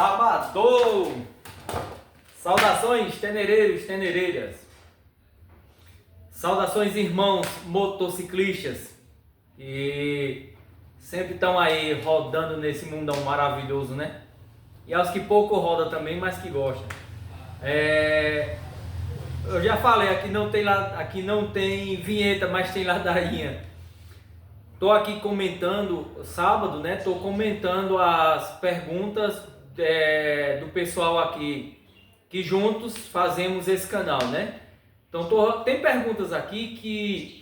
Sábado! Saudações, tenereiros, tenereiras. Saudações, irmãos motociclistas. E sempre estão aí rodando nesse mundão maravilhoso, né? E aos que pouco rodam também, mas que gostam. Eu já falei, aqui não tem vinheta, mas tem ladainha. Tô aqui comentando, sábado, né? Tô comentando as perguntas do pessoal aqui, que juntos fazemos esse canal, né? Então tem perguntas aqui que,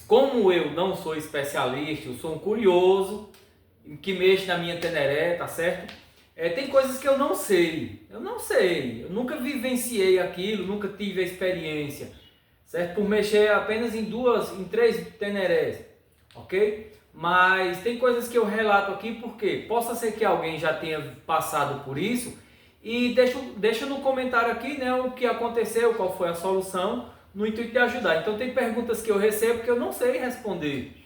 como eu não sou especialista, eu sou um curioso, que mexe na minha teneré, tá certo? Tem coisas que eu não sei, eu nunca vivenciei aquilo, nunca tive a experiência, certo? Por mexer apenas em três tenerés, ok? Mas tem coisas que eu relato aqui porque possa ser que alguém já tenha passado por isso e deixa no comentário aqui, né, o que aconteceu, qual foi a solução, no intuito de ajudar. Então tem perguntas que eu recebo que eu não sei responder,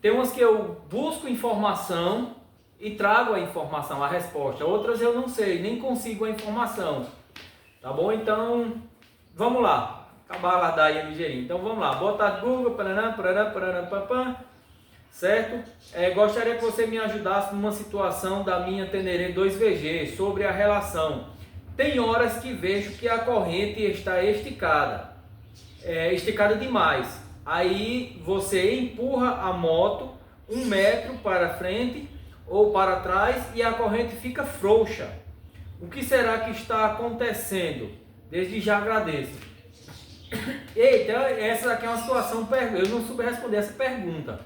tem umas que eu busco informação e trago a informação, a resposta. Outras eu não sei, nem consigo a informação. Tá bom? Então, vamos lá. Acabar a ladainha ligeirinho. Então, vamos lá. Boa tarde, Google. Paraná, certo? Gostaria que você me ajudasse numa situação da minha Teneré 2VG sobre a relação. Tem horas que vejo que a corrente está esticada. Esticada demais. Aí, você empurra a moto 1 metro para frente ou para trás e a corrente fica frouxa. O que será que está acontecendo? Desde já agradeço. Eita, essa aqui é uma situação, eu não soube responder essa pergunta.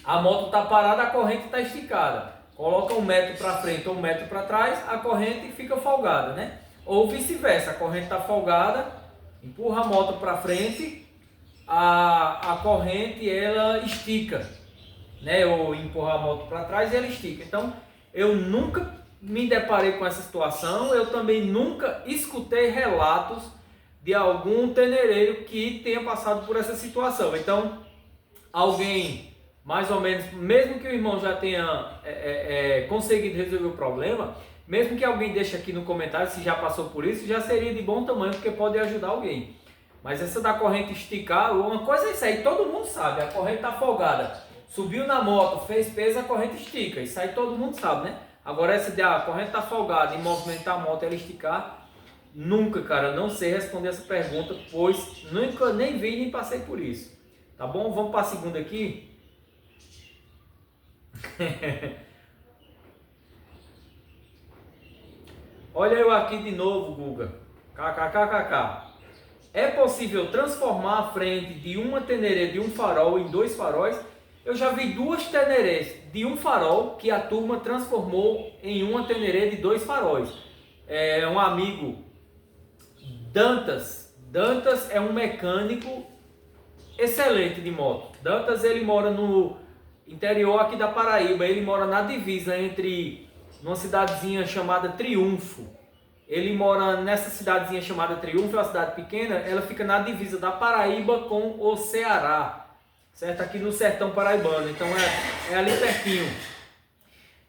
A moto está parada, a corrente está esticada. Coloca 1 metro para frente ou 1 metro para trás, a corrente fica folgada, né? Ou vice-versa, a corrente está folgada, empurra a moto para frente, a corrente ela estica, né? Ou empurrar a moto para trás e ela estica. Então, eu nunca me deparei com essa situação, eu também nunca escutei relatos de algum tenereiro que tenha passado por essa situação. Então, alguém, mais ou menos, mesmo que o irmão já tenha conseguido resolver o problema, mesmo que alguém deixe aqui no comentário se já passou por isso, já seria de bom tamanho, porque pode ajudar alguém. Mas essa da corrente esticar, uma coisa é isso aí, todo mundo sabe, a corrente está folgada. Subiu na moto, fez peso, a corrente estica. Isso aí todo mundo sabe, né? Agora essa de a corrente tá folgada e movimentar a moto ela esticar, nunca, cara, não sei responder essa pergunta, pois nunca nem vi nem passei por isso. Tá bom? Vamos para a segunda aqui. Olha eu aqui de novo, Guga. KKKKK. É possível transformar a frente de uma Teneré de um farol em 2 faróis? Eu já vi 2 Tenerés de um farol que a turma transformou em uma Teneré de 2 faróis. Um amigo, Dantas é um mecânico excelente de moto. Dantas, ele mora no interior aqui da Paraíba, ele mora na divisa entre uma cidadezinha chamada Triunfo. Ele mora nessa cidadezinha chamada Triunfo, é uma cidade pequena, ela fica na divisa da Paraíba com o Ceará. Certo? Aqui no sertão paraibano, então é ali pertinho.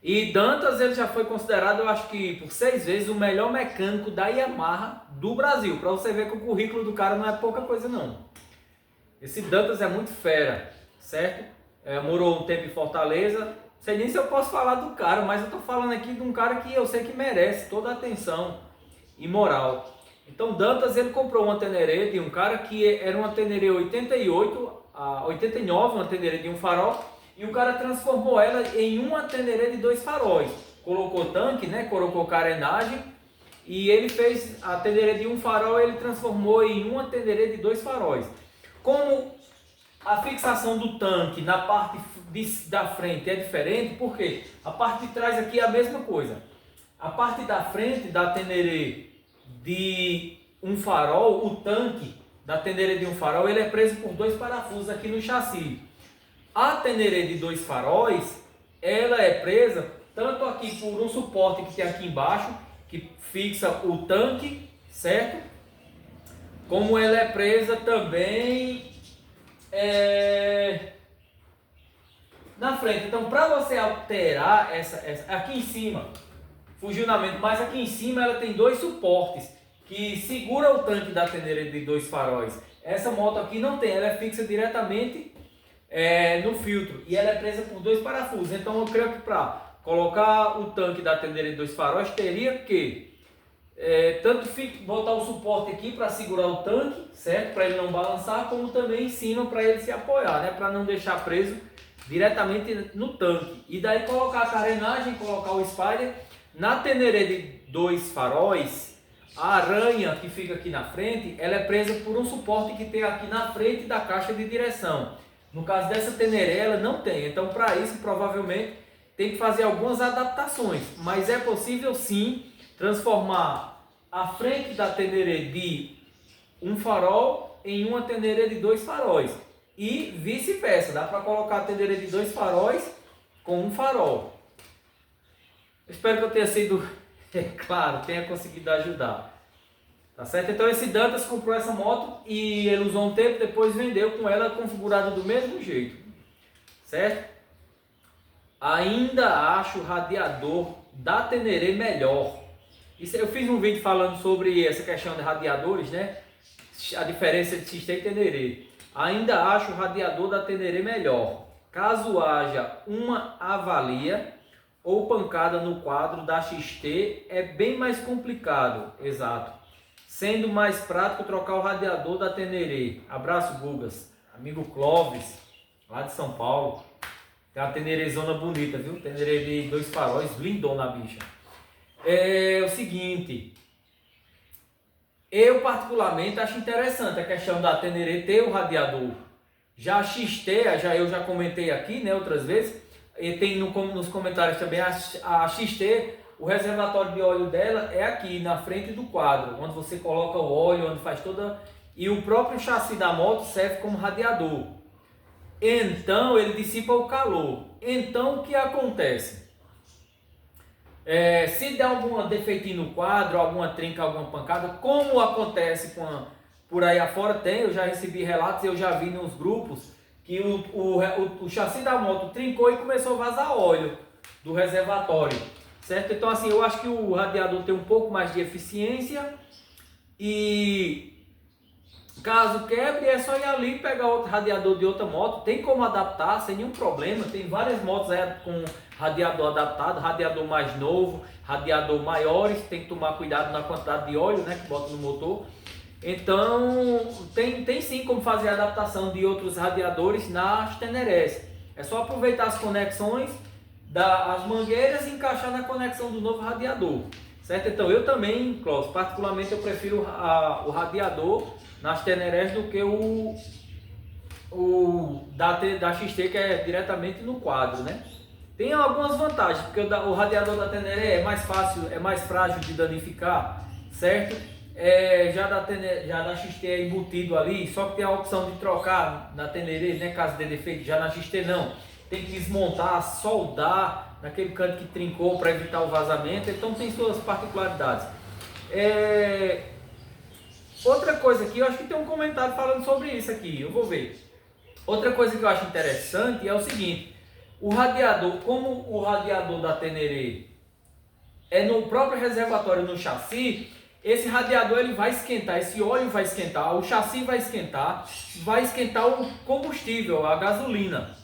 E Dantas, ele já foi considerado, eu acho que por 6 vezes, o melhor mecânico da Yamaha do Brasil. Para você ver que o currículo do cara não é pouca coisa não. Esse Dantas é muito fera, certo? Morou um tempo em Fortaleza. Não sei nem se eu posso falar do cara, mas eu tô falando aqui de um cara que eu sei que merece toda a atenção e moral. Então Dantas, ele comprou uma Teneré de um cara que era uma Teneré 89, uma Teneré de um farol, e o cara transformou ela em uma Teneré de 2 faróis. Colocou tanque, né? Colocou carenagem, e ele fez a Teneré de um farol, ele transformou em uma Teneré de 2 faróis. Como a fixação do tanque na parte da frente é diferente, porque a parte de trás aqui é a mesma coisa. A parte da frente da Teneré de um farol, o tanque da Teneré de um farol, ele é preso por 2 parafusos aqui no chassi. A Teneré de 2 faróis, ela é presa tanto aqui por um suporte que tem aqui embaixo, que fixa o tanque, certo? Como ela é presa também na frente. Então, para você alterar essa aqui em cima, funcionamento, mas aqui em cima ela tem dois suportes que segura o tanque da Tenere de dois faróis. Essa moto aqui não tem, ela é fixa diretamente no filtro e ela é presa por dois parafusos. Então eu creio que para colocar o tanque da Tenere de dois faróis teria que tanto botar o suporte aqui para segurar o tanque, certo? Para ele não balançar, como também em cima para ele se apoiar, né? Para não deixar preso diretamente no tanque. E daí colocar a carenagem, colocar o spoiler. Na Tenere de dois faróis, a aranha que fica aqui na frente, ela é presa por um suporte que tem aqui na frente da caixa de direção. No caso dessa Tenere, ela não tem. Então, para isso, provavelmente, tem que fazer algumas adaptações. Mas é possível, sim, transformar a frente da Tenere de um farol em uma Tenere de dois faróis. E vice-versa. Dá para colocar a Tenere de dois faróis com um farol. Espero que eu tenha sido claro, tenha conseguido ajudar. Tá certo? Então esse Dantas comprou essa moto e ele usou um tempo, depois vendeu com ela configurada do mesmo jeito. Certo? Ainda acho o radiador da Tenere melhor. Isso, eu fiz um vídeo falando sobre essa questão de radiadores, né? A diferença de XT e Tenere. Ainda acho o radiador da Tenere melhor. Caso haja uma avalia ou pancada no quadro da XT, é bem mais complicado, exato. Sendo mais prático trocar o radiador da Tenere. Abraço, Gugas. Amigo Clóvis, lá de São Paulo. Tem uma Tenerezona bonita, viu? Tenere de dois faróis, lindona a bicha. É o seguinte, eu particularmente acho interessante a questão da Tenere ter o radiador. Já a XT, eu já comentei aqui, né, outras vezes, e tem nos comentários também, a XT, o reservatório de óleo dela é aqui na frente do quadro, onde você coloca o óleo, onde faz toda... E o próprio chassi da moto serve como radiador. Então ele dissipa o calor. Então o que acontece? Se der algum defeitinho no quadro, alguma trinca, alguma pancada, como acontece por aí afora, eu já recebi relatos, eu já vi nos grupos, que o chassi da moto trincou e começou a vazar óleo do reservatório, certo? Então assim, eu acho que o radiador tem um pouco mais de eficiência e caso quebre é só ir ali e pegar outro radiador de outra moto, tem como adaptar sem nenhum problema, tem várias motos com radiador adaptado, radiador mais novo, radiador maiores, tem que tomar cuidado na quantidade de óleo, né, que bota no motor. Então tem sim como fazer a adaptação de outros radiadores nas Teneres. É só aproveitar as conexões das mangueiras e encaixar na conexão do novo radiador, certo? Então eu também, Cláudio, particularmente eu prefiro o radiador nas Teneres do que o da XT, que é diretamente no quadro, né? Tem algumas vantagens, porque o radiador da Tenere é mais fácil, é mais frágil de danificar, certo? Já da XT é embutido ali, só que tem a opção de trocar na Tenere, né, caso dê defeito. Já na XT não, tem que desmontar, soldar naquele canto que trincou para evitar o vazamento, então tem suas particularidades. Outra coisa aqui, eu acho que tem um comentário falando sobre isso aqui, eu vou ver. Outra coisa que eu acho interessante é o seguinte, o radiador, como o radiador da Tenere é no próprio reservatório no chassi, esse radiador ele vai esquentar, esse óleo vai esquentar, o chassi vai esquentar o combustível, a gasolina.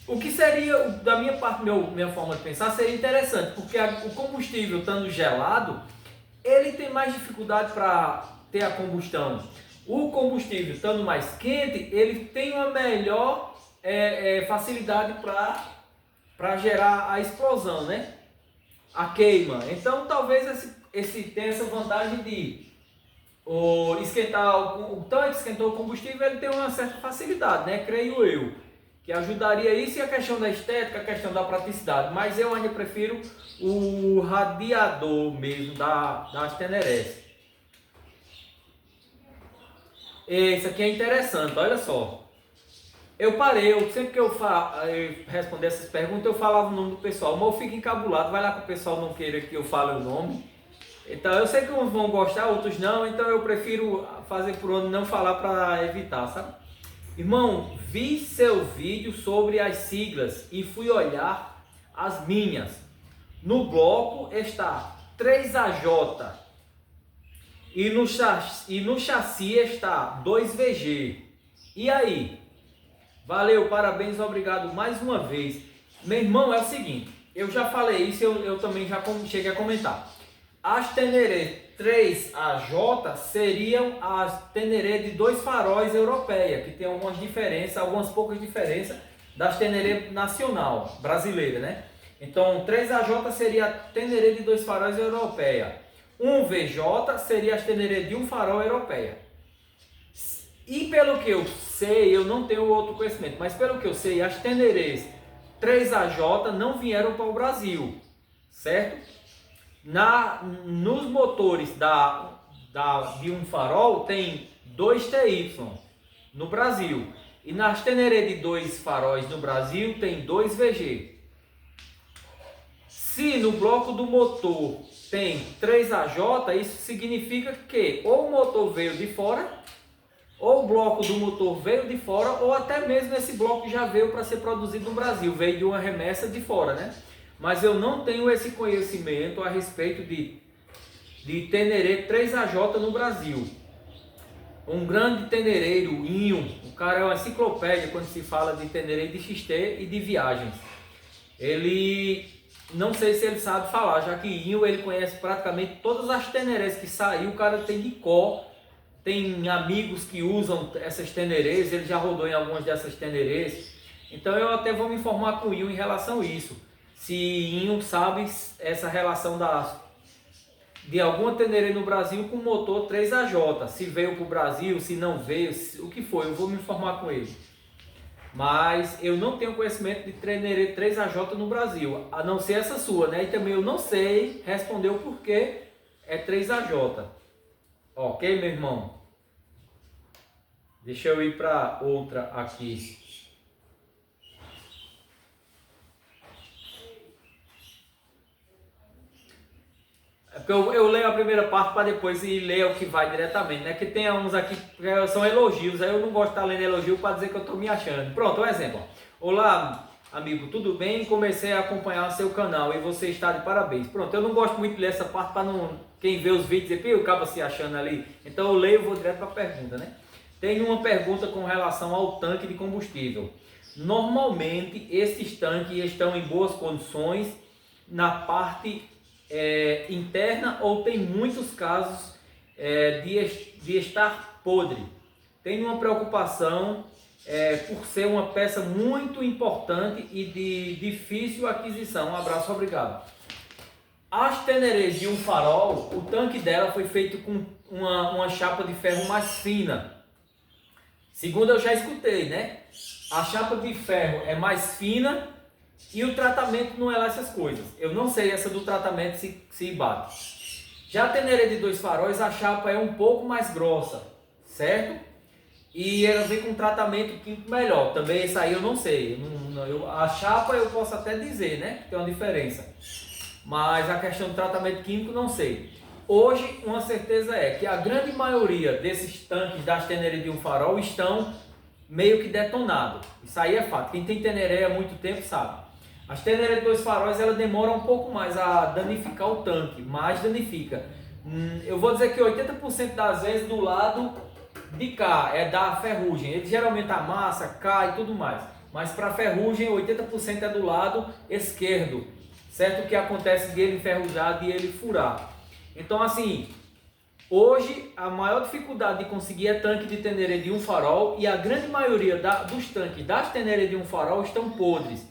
O que seria, da minha parte, minha forma de pensar, seria interessante, porque o combustível estando gelado, ele tem mais dificuldade para ter a combustão. O combustível estando mais quente, ele tem uma melhor facilidade para gerar a explosão, né? A queima. Então talvez esse tenha essa vantagem de esquentar o tanque, esquentou o combustível, ele tem uma certa facilidade, né? Creio eu, que ajudaria isso, e a questão da estética, a questão da praticidade, mas eu ainda prefiro o radiador mesmo das Teneres. Isso aqui é interessante, olha só. Eu parei, sempre que eu responder essas perguntas, eu falava o nome do pessoal, mas eu fico encabulado, vai lá que o pessoal não queira que eu fale o nome. Então eu sei que uns vão gostar, outros não, então eu prefiro fazer por onde não falar para evitar, sabe? Irmão, vi seu vídeo sobre as siglas e fui olhar as minhas. No bloco está 3AJ e no chassi está 2VG. E aí? Valeu, parabéns, obrigado mais uma vez. Meu irmão, é o seguinte, eu já falei isso, eu também já cheguei a comentar. As Teneré 3AJ seriam as Teneré de 2 faróis europeia, que tem algumas diferenças, algumas poucas diferenças das Teneré nacional, brasileira, né? Então, 3AJ seria a Teneré de 2 faróis europeia. 1VJ seria as Teneré de 1 farol europeia. E pelo que eu sei, eu não tenho outro conhecimento, mas pelo que eu sei, as Tenerés 3AJ não vieram para o Brasil, certo? Nos motores de 1 farol tem 2TY no Brasil. E nas Teneré de 2 faróis no Brasil tem 2VG. Se no bloco do motor tem 3AJ, isso significa que ou o motor veio de fora, ou o bloco do motor veio de fora, ou até mesmo esse bloco já veio para ser produzido no Brasil, veio de uma remessa de fora, né? Mas eu não tenho esse conhecimento a respeito de Teneré 3AJ no Brasil. Um grande tenereiro, Inho, o cara é uma enciclopédia quando se fala de Teneré de XT e de viagens. Ele, não sei se ele sabe falar, já que Inho ele conhece praticamente todas as Tenerés que saiu, o cara tem de cor. Tem amigos que usam essas Tenerés, ele já rodou em algumas dessas Tenerés. Então eu até vou me informar com o Inho em relação a isso. Se Inho sabe essa relação de alguma Teneré no Brasil com motor 3AJ. Se veio para o Brasil, se não veio, o que foi, eu vou me informar com ele. Mas eu não tenho conhecimento de Teneré 3AJ no Brasil, a não ser essa sua, né? E também eu não sei responder o porquê é 3AJ. Ok, meu irmão? Deixa eu ir para outra aqui. É porque eu leio a primeira parte para depois ir ler o que vai diretamente, né? Que tem uns aqui que são elogios, aí eu não gosto de estar lendo elogio para dizer que eu estou me achando. Pronto, um exemplo. Olá, amigo, tudo bem? Comecei a acompanhar seu canal e você está de parabéns. Pronto, eu não gosto muito de ler essa parte para não... Quem vê os vídeos e acaba se achando ali. Então eu leio e vou direto para a pergunta, né? Tem uma pergunta com relação ao tanque de combustível. Normalmente, esses tanques estão em boas condições na parte interna ou tem muitos casos de estar podre. Tem uma preocupação por ser uma peça muito importante e de difícil aquisição. Um abraço, obrigado. As Tenerés de 1 farol, o tanque dela foi feito com uma chapa de ferro mais fina. Segundo eu já escutei, né? A chapa de ferro é mais fina e o tratamento não é lá essas coisas. Eu não sei essa do tratamento se bate. Já a Teneré de 2 faróis, a chapa é um pouco mais grossa, certo? E ela vem com um tratamento químico melhor. Também esse aí eu não sei. A chapa eu posso até dizer, né? Que tem uma diferença. Mas a questão do tratamento químico não sei. Hoje, uma certeza é que a grande maioria desses tanques das Teneré de 1 farol estão meio que detonados. Isso aí é fato. Quem tem Teneré há muito tempo sabe. As Teneré de 2 faróis ela demora um pouco mais a danificar o tanque, mas danifica. Eu vou dizer que 80% das vezes do lado de cá é da ferrugem. Ele geralmente amassa, cai e tudo mais. Mas para ferrugem 80% é do lado esquerdo. Certo? Que acontece de ele enferrujar e ele furar. Então assim, hoje a maior dificuldade de conseguir é tanque de Teneré de 1 farol e a grande maioria dos tanques das Teneré de 1 farol estão podres.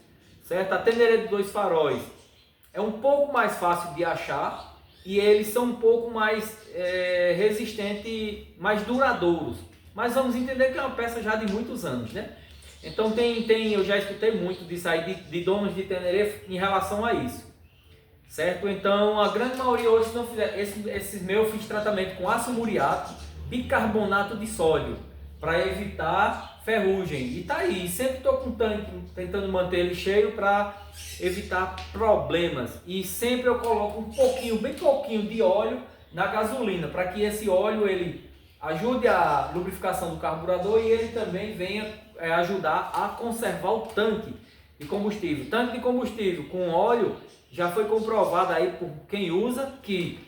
Certo? A Teneré de 2 faróis é um pouco mais fácil de achar e eles são um pouco mais resistentes, mais duradouros. Mas vamos entender que é uma peça já de muitos anos, né? Então eu já escutei muito disso aí de donos de Teneré em relação a isso. Certo? Então a grande maioria hoje, se não fizer, esses meus eu fiz tratamento com ácido muriático, bicarbonato de sódio, para evitar ferrugem. E tá aí, sempre estou com o tanque tentando manter ele cheio para evitar problemas. E sempre eu coloco bem pouquinho de óleo na gasolina, para que esse óleo ele ajude a lubrificação do carburador e ele também venha ajudar a conservar o tanque. de combustível. Tanque de combustível com óleo, já foi comprovado aí por quem usa que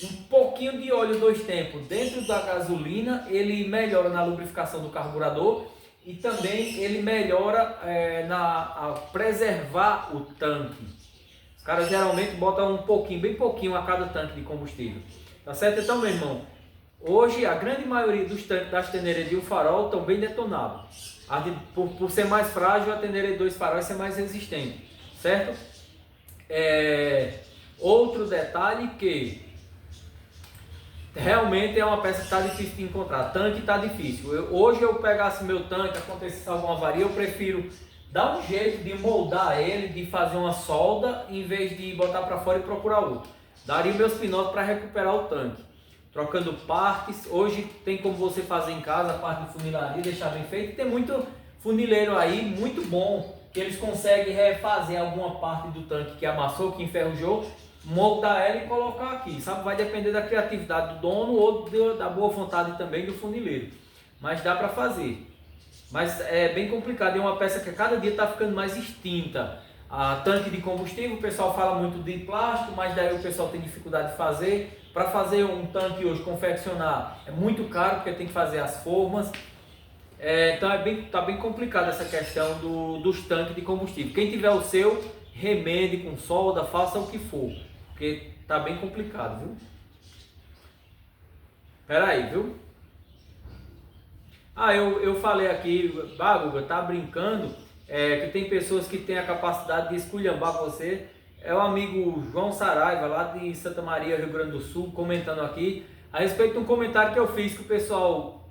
um pouquinho de óleo 2 tempos dentro da gasolina, ele melhora na lubrificação do carburador e também ele melhora a preservar o tanque. Os caras geralmente botam um pouquinho, bem pouquinho a cada tanque de combustível. Tá certo? Então, meu irmão, hoje a grande maioria dos tanques das Tenere de um farol estão bem detonados. Por ser mais frágil, a Tenere 2 farol vai ser mais resistente. Certo? Outro detalhe que realmente é uma peça que está difícil de encontrar. Tanque está difícil. Hoje eu pegasse meu tanque, acontecesse alguma avaria, eu prefiro dar um jeito de moldar ele, de fazer uma solda, em vez de botar para fora e procurar outro. Daria meus pinotes para recuperar o tanque. Trocando partes. Hoje tem como você fazer em casa a parte de funilaria, deixar bem feito. Tem muito funileiro aí, muito bom, que eles conseguem refazer alguma parte do tanque que amassou, que enferrujou, moldar ela e colocar aqui, sabe? Vai depender da criatividade do dono ou da boa vontade também do funileiro, mas dá para fazer. Mas é bem complicado, é uma peça que a cada dia está ficando mais extinta. A tanque de combustível, o pessoal fala muito de plástico, mas daí o pessoal tem dificuldade de fazer. Para fazer um tanque hoje, confeccionar, é muito caro, porque tem que fazer as formas. Então tá bem complicado essa questão dos tanques de combustível. Quem tiver o seu, remende com solda, faça o que for, porque tá bem complicado, viu? Pera aí, viu? Eu falei aqui, Guga, tá brincando, que tem pessoas que têm a capacidade de esculhambar você. É o amigo João Saraiva, lá de Santa Maria, Rio Grande do Sul, comentando aqui a respeito de um comentário que eu fiz, que o pessoal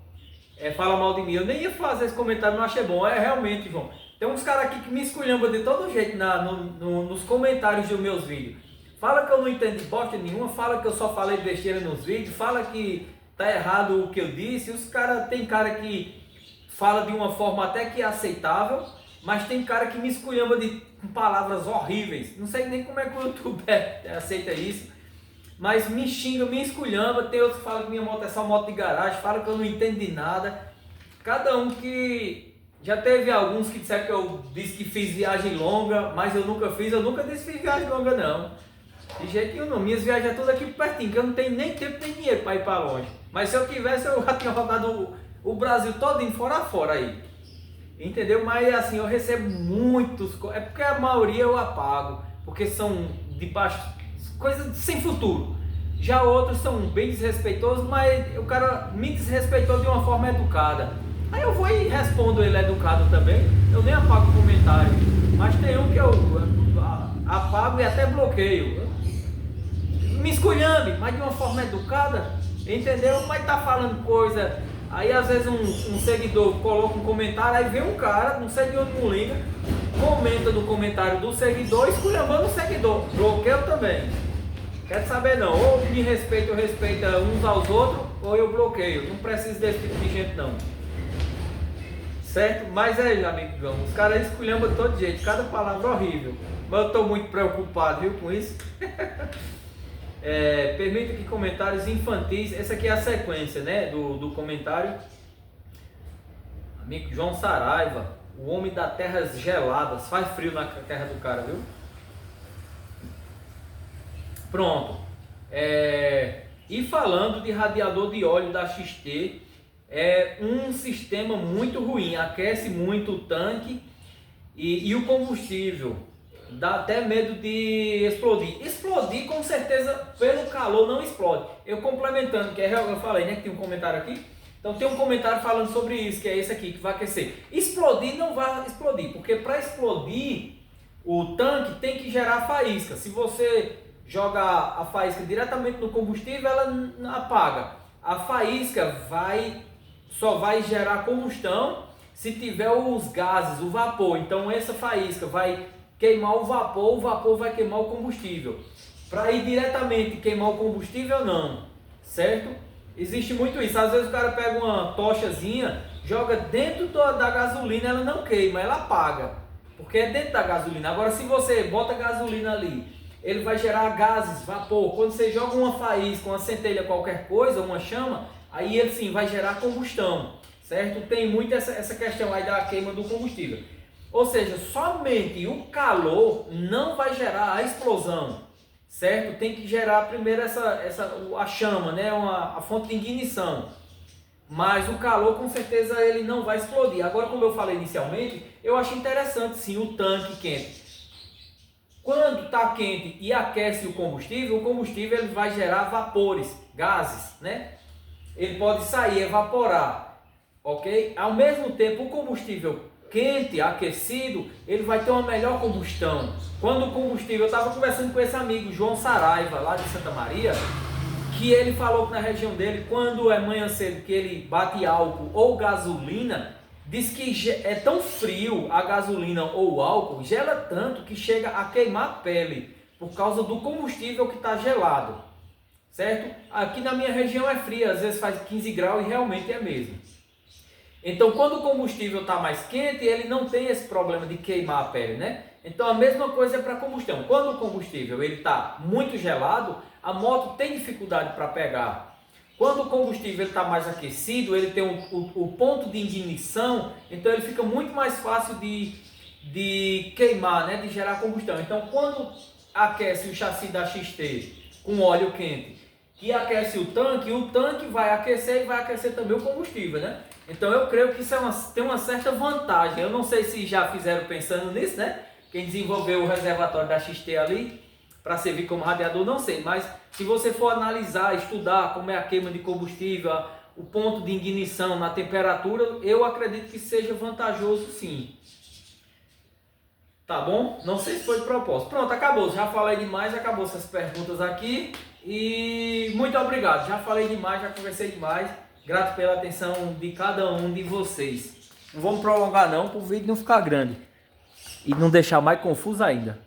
fala mal de mim. Eu nem ia fazer esse comentário, não achei bom. Realmente, João, tem uns caras aqui que me esculhambam de todo jeito nos comentários dos meus vídeos. Fala que eu não entendo bosta nenhuma, fala que eu só falei besteira nos vídeos, fala que tá errado o que eu disse. Tem cara que fala de uma forma até que aceitável, mas tem cara que me esculhamba com palavras horríveis. Não sei nem como é que o YouTube aceita isso, mas me xinga, me esculhamba. Tem outros que falam que minha moto é só moto de garagem, falam que eu não entendo de nada. Cada um que... Já teve alguns que disseram que eu disse que fiz viagem longa, mas eu nunca disse que fiz viagem longa não. De jeito nenhum não. Minhas viagens é tudo aqui pertinho, que eu não tenho nem tempo nem dinheiro para ir para longe. Mas se eu tivesse, eu já tinha rodado o Brasil todinho fora a fora aí. Entendeu? Mas assim, eu recebo muitos... É porque a maioria eu apago, porque são de baixo... Coisas sem futuro. Já outros são bem desrespeitosos, mas o cara me desrespeitou de uma forma educada. Aí eu vou e respondo ele educado também. Eu nem apago o comentário. Mas tem um que eu apago e até bloqueio. Me esculhambe, mas de uma forma educada. Entendeu? Mas tá falando coisa... Aí às vezes um seguidor coloca um comentário, aí vem um cara, um seguidor não liga, comenta no comentário do seguidor, esculhambando o seguidor. Bloqueio também. Quero saber não, ou me respeita ou respeita uns aos outros, ou eu bloqueio. Não preciso desse tipo de gente não. Certo? Mas amigo João, os caras esculhambam de todo jeito, cada palavra horrível. Mas eu estou muito preocupado, viu, com isso. Permita que comentários infantis. Essa aqui é a sequência, né, do comentário. Amigo João Saraiva, o homem das terras geladas. Faz frio na terra do cara, viu? Pronto. E falando de radiador de óleo da XT, é um sistema muito ruim, aquece muito o tanque e o combustível. Dá até medo de explodir. Explodir com certeza pelo calor não explode. Eu complementando, que eu falei, né, que tem um comentário aqui. Então tem um comentário falando sobre isso, que é esse aqui, que vai aquecer. Explodir não vai explodir, porque para explodir o tanque tem que gerar faísca. Se você joga a faísca diretamente no combustível, ela apaga. A faísca só vai gerar combustão se tiver os gases, o vapor. Então essa faísca vai queimar o vapor vai queimar o combustível. Para ir diretamente queimar o combustível, não, certo? Existe muito isso. Às vezes o cara pega uma tochazinha, joga dentro da gasolina, ela não queima, ela apaga, porque é dentro da gasolina. Agora se você bota gasolina ali, ele vai gerar gases, vapor. Quando você joga uma faísca, uma centelha, qualquer coisa, uma chama, aí ele sim vai gerar combustão, certo? Tem muito essa questão aí da queima do combustível. Ou seja, somente o calor não vai gerar a explosão, certo? Tem que gerar primeiro a chama, né? A fonte de ignição. Mas o calor, com certeza, ele não vai explodir. Agora, como eu falei inicialmente, eu acho interessante sim o tanque quente. Quando está quente e aquece o combustível ele vai gerar vapores, gases, né? Ele pode sair, evaporar, ok? Ao mesmo tempo, o combustível quente, aquecido, ele vai ter uma melhor combustão. Quando o combustível, eu estava conversando com esse amigo, João Saraiva, lá de Santa Maria, que ele falou que na região dele, quando é manhã cedo, que ele bate álcool ou gasolina, diz que é tão frio a gasolina ou o álcool, gela tanto que chega a queimar a pele, por causa do combustível que está gelado, certo? Aqui na minha região é fria, às vezes faz 15 graus e realmente é mesmo. Então, quando o combustível está mais quente, ele não tem esse problema de queimar a pele, né? Então, a mesma coisa é para combustão. Quando o combustível está muito gelado, a moto tem dificuldade para pegar. Quando o combustível está mais aquecido, ele tem o ponto de ignição, então ele fica muito mais fácil de queimar, né? De gerar combustão. Então, quando aquece o chassi da XT com óleo quente, que aquece o tanque vai aquecer e vai aquecer também o combustível, né? Então eu creio que isso tem uma certa vantagem. Eu não sei se já fizeram pensando nisso, né? Quem desenvolveu o reservatório da XT ali para servir como radiador, não sei. Mas se você for analisar, estudar como é a queima de combustível, o ponto de ignição na temperatura, eu acredito que seja vantajoso sim. Tá bom? Não sei se foi de propósito. Pronto, acabou. Já falei demais, acabou essas perguntas aqui. E muito obrigado. Já falei demais, já conversei demais. Grato pela atenção de cada um de vocês. Não vamos prolongar não, para o vídeo não ficar grande e não deixar mais confuso ainda.